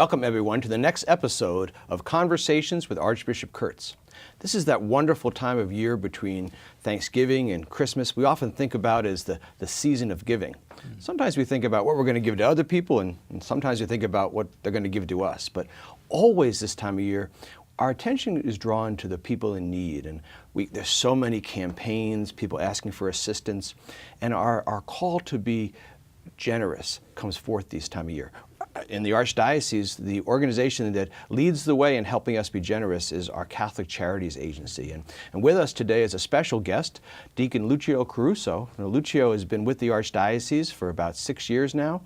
Welcome everyone to the next episode of Conversations with Archbishop Kurtz. This is that wonderful time of year between Thanksgiving and Christmas we often think about as the season of giving. Sometimes we think about what we're going to give to other people, and sometimes we think about what they're going to give to us. But always this time of year, our attention is drawn to the people in need, and there's so many campaigns, people asking for assistance, and our call to be generous comes forth this time of year. In the Archdiocese, the organization that leads the way in helping us be generous is our Catholic Charities agency. And with us today is a special guest, Deacon Lucio Caruso. Now, Lucio has been with the Archdiocese for about 6 years now.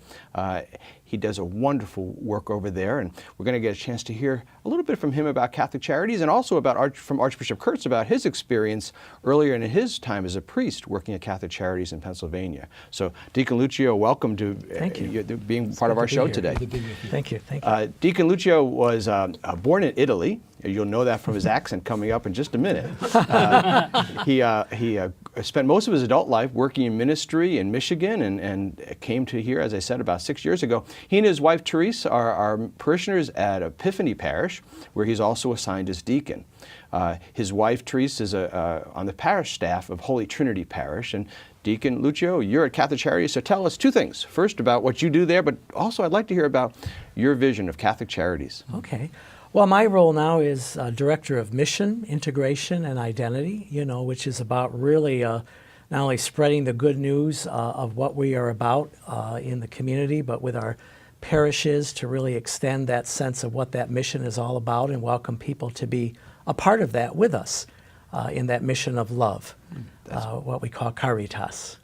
He does a wonderful work over there, and we're going to get a chance to hear a little bit from him about Catholic Charities and also from Archbishop Kurtz about his experience earlier in his time as a priest working at Catholic Charities in Pennsylvania. So, Deacon Lucio, welcome to being part of our show today. Thank you. Thank you. Deacon Lucio was born in Italy. You'll know that from his accent coming up in just a minute. He spent most of his adult life working in ministry in Michigan and came to here, as I said, about 6 years ago. He and his wife, Therese, are parishioners at Epiphany Parish, where he's also assigned as deacon. His wife, Therese, is on the parish staff of Holy Trinity Parish. And Deacon Lucio, you're at Catholic Charities, so tell us two things. First, about what you do there, but also I'd like to hear about your vision of Catholic Charities. Okay. Well, my role now is Director of Mission, Integration, and Identity, which is about really not only spreading the good news of what we are about in the community, but with our parishes to really extend that sense of what that mission is all about and welcome people to be a part of that with us in that mission of love, what we call Caritas.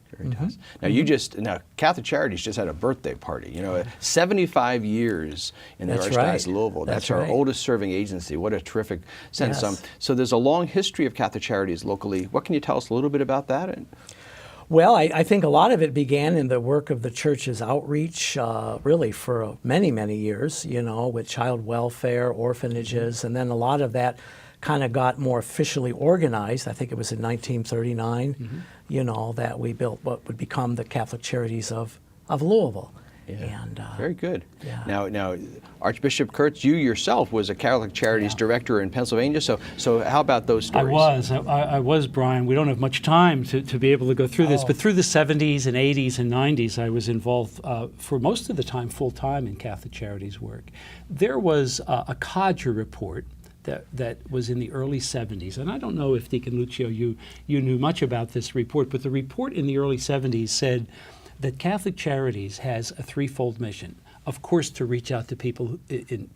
Now, Catholic Charities just had a birthday party. 75 years in the Archdiocese of Louisville. That's our oldest serving agency. What a terrific sense. Yes. So there's a long history of Catholic Charities locally. What can you tell us a little bit about that? Well, I think a lot of it began in the work of the church's outreach, really for many, many years, with child welfare, orphanages, and then a lot of that kind of got more officially organized. I think it was in 1939, that we built what would become the Catholic Charities of Louisville. Yeah. And, very good. Yeah. Now, Archbishop Kurtz, you yourself was a Catholic Charities director in Pennsylvania. So how about those stories? I was, Brian. We don't have much time to be able to go through this, but through the 70s and 80s and 90s, I was involved for most of the time, full-time in Catholic Charities work. There was a Codger report that was in the early 70s. And I don't know if, Deacon Lucio, you knew much about this report, but the report in the early 70s said that Catholic Charities has a threefold mission. Of course, to reach out to people in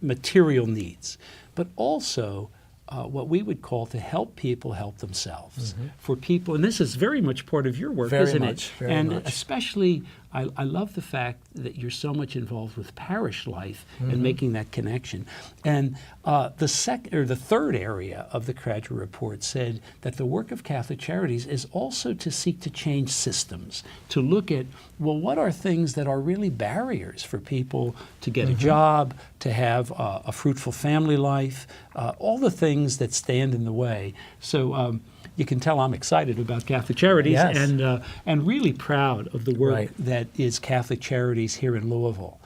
material needs, but also what we would call to help people help themselves. For people, and this is very much part of your work, isn't it? Very much. Especially, I love the fact that you're so much involved with parish life and making that connection. And the third area of the Codger report said that the work of Catholic Charities is also to seek to change systems, to look at, well, what are things that are really barriers for people to get a job, to have a fruitful family life, all the things that stand in the way. So you can tell I'm excited about Catholic Charities and really proud of the work that is Catholic Charities here in Louisville.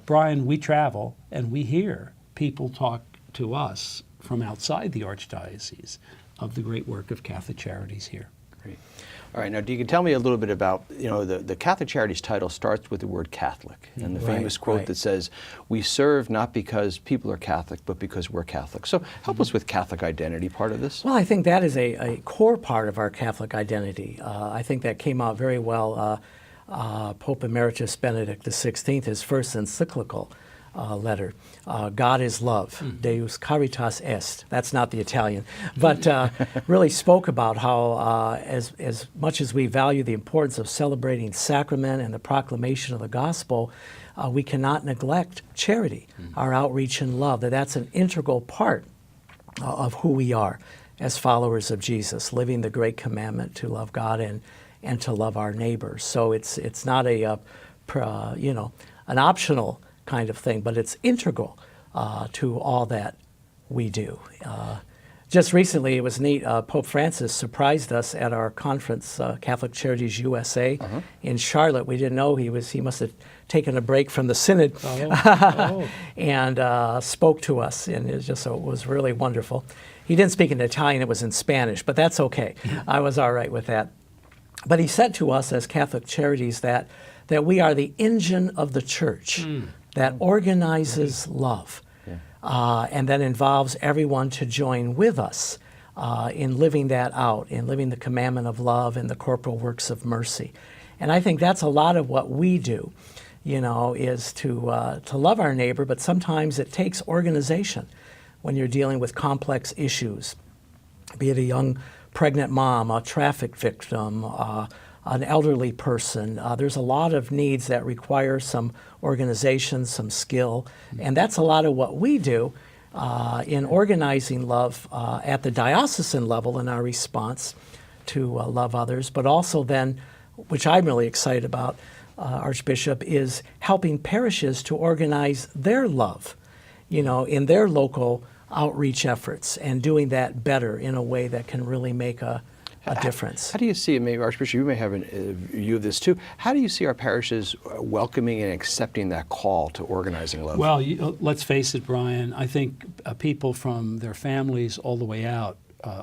Brian, we travel and we hear people talk to us from outside the Archdiocese of the great work of Catholic Charities here. Great. All right, now Deacon, tell me a little bit about, the Catholic Charities title starts with the word Catholic, and the famous quote that says, we serve not because people are Catholic, but because we're Catholic. So help us with Catholic identity, part of this. Well, I think that is a core part of our Catholic identity. I think that came out very well. Pope Emeritus Benedict XVI, his first encyclical letter, God is love, Deus caritas est. That's not the Italian, but really spoke about how as much as we value the importance of celebrating sacrament and the proclamation of the gospel, we cannot neglect charity, our outreach and love, that's an integral part of who we are as followers of Jesus, living the great commandment to love God and to love our neighbors. So it's not an optional kind of thing, but it's integral to all that we do. Just recently, it was neat, Pope Francis surprised us at our conference, Catholic Charities USA in Charlotte. We didn't know he must have taken a break from the synod Oh. and spoke to us, and it was really wonderful. He didn't speak in Italian, it was in Spanish, but that's okay. I was all right with that. But he said to us as Catholic Charities that we are the engine of the church that organizes love and that involves everyone to join with us in living that out, in living the commandment of love and the corporal works of mercy. And I think that's a lot of what we do, is to love our neighbor, but sometimes it takes organization when you're dealing with complex issues, be it a young pregnant mom, a traffic victim, an elderly person. There's a lot of needs that require some organization, some skill, and that's a lot of what we do in organizing love at the diocesan level in our response to love others, but also then, which I'm really excited about, Archbishop, is helping parishes to organize their love, in their local outreach efforts and doing that better in a way that can really make a difference. How do you see, maybe Archbishop, you may have a view of this too, how do you see our parishes welcoming and accepting that call to organizing love? Well, let's face it, Brian, I think people from their families all the way out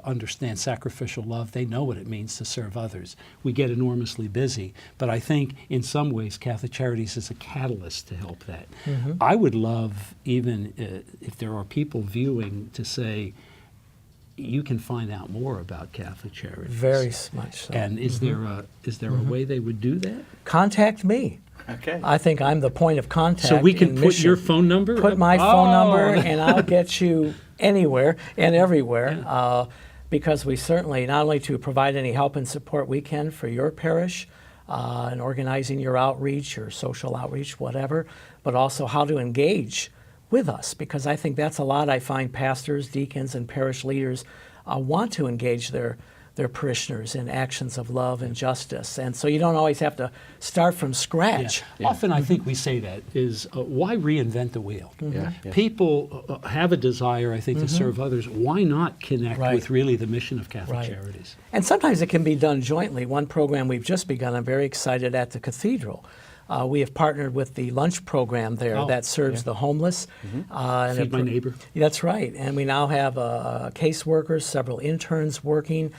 understand sacrificial love. They know what it means to serve others. We get enormously busy, but I think in some ways Catholic Charities is a catalyst to help that. I would love, even if there are people viewing, to say, you can find out more about Catholic Charities. Very much so. And is there a way they would do that? Contact me. Okay. I think I'm the point of contact. So we can in put mission. your phone number? Put my phone number, and I'll get you anywhere and everywhere, because we certainly, not only to provide any help and support we can for your parish in organizing your outreach, your social outreach, whatever, but also how to engage with us, because I think that's a lot I find pastors, deacons, and parish leaders want to engage their parishioners in actions of love and justice. And so you don't always have to start from scratch. Yeah. Often I think we say that is, why reinvent the wheel? Yeah. People have a desire, I think, to serve others. Why not connect Right. with really the mission of Catholic Right. Charities? And sometimes it can be done jointly. One program we've just begun, I'm very excited, at the cathedral. We have partnered with the lunch program there that serves the homeless. And Feed my neighbor. That's right. And we now have caseworkers, several interns working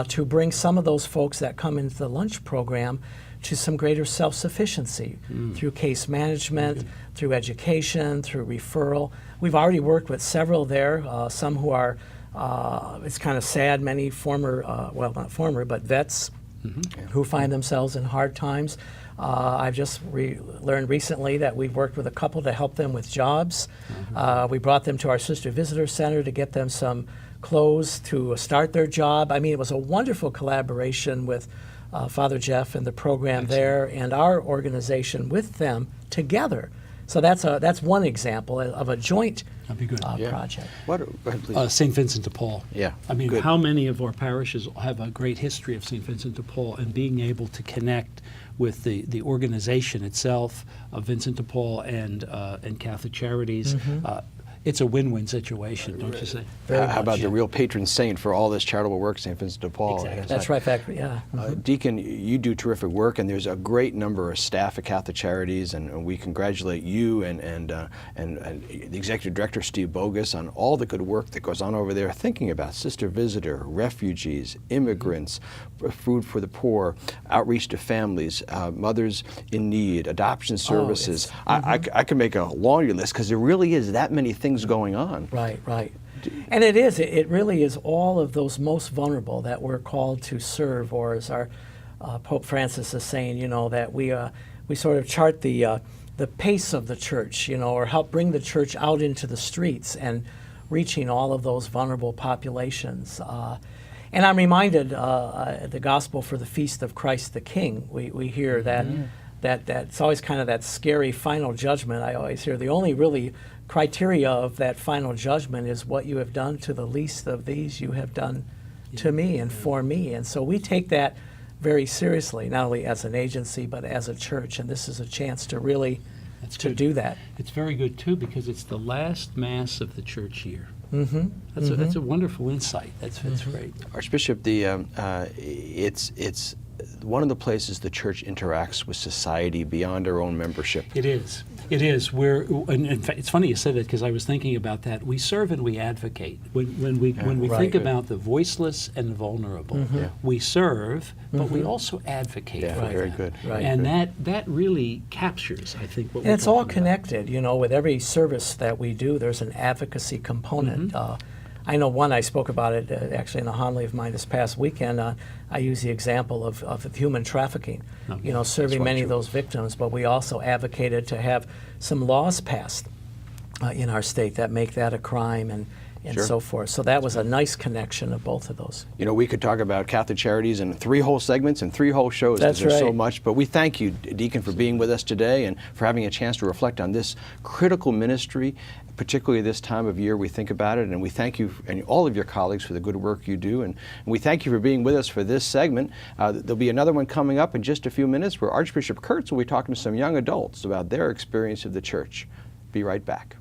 to bring some of those folks that come into the lunch program to some greater self-sufficiency through case management, through education, through referral. We've already worked with several there, some who are, it's kind of sad, many former, well, not former, but vets who find themselves in hard times. I've just learned recently that we've worked with a couple to help them with jobs. We brought them to our Sister Visitor Center to get them some clothes to start their job. I mean, it was a wonderful collaboration with Father Jeff and the program there and our organization with them together. So that's one example of a joint That'd be good. project. Go ahead, please. St. Vincent de Paul. Yeah, I mean, good. how many of our parishes have a great history of St. Vincent de Paul, and being able to connect with the organization itself of Vincent de Paul and Catholic Charities, it's a win-win situation, don't you say? How about the real patron saint for all this charitable work, St. Vincent de Paul? Exactly. That's right, Factory, yeah. Deacon, you do terrific work, and there's a great number of staff at Catholic Charities, and we congratulate you and the Executive Director, Steve Bogus, on all the good work that goes on over there, thinking about Sister Visitor, refugees, immigrants, food for the poor, outreach to families, mothers in need, adoption services. I can make a laundry list, because there really is that many things going on. Right, right. And it really is all of those most vulnerable that we're called to serve, or as our Pope Francis is saying, that we sort of chart the pace of the church, or help bring the church out into the streets and reaching all of those vulnerable populations. And I'm reminded the gospel for the Feast of Christ the King. We hear that it's always kind of that scary final judgment. I always hear the only really criteria of that final judgment is what you have done to the least of these you have done to me and for me. And so we take that very seriously, not only as an agency but as a church, and this is a chance to really do that. It's very good too, because it's the last Mass of the church year. That's a wonderful insight. That's great. Archbishop, it's one of the places the church interacts with society beyond our own membership. It is. It is. And in fact, it's funny you said that because I was thinking about that. We serve and we advocate. When we Right. think about the voiceless and vulnerable, we serve, but we also advocate Yeah, for very them. good. Right. And that really captures, I think, what And we're it's all talking about. connected, you know, with every service that we do, there's an advocacy component. I know one, I spoke about it actually in a homily of mine this past weekend. I use the example of human trafficking, you know, serving many of those victims, but we also advocated to have some laws passed in our state that make that a crime and Sure. so forth. So that was a nice connection of both of those. You know, we could talk about Catholic Charities in 3 whole segments and 3 whole shows, because That's there's so right. much. But we thank you, Deacon, for being with us today and for having a chance to reflect on this critical ministry, particularly this time of year we think about it. And we thank you and all of your colleagues for the good work you do. And we thank you for being with us for this segment. There'll be another one coming up in just a few minutes where Archbishop Kurtz will be talking to some young adults about their experience of the church. Be right back.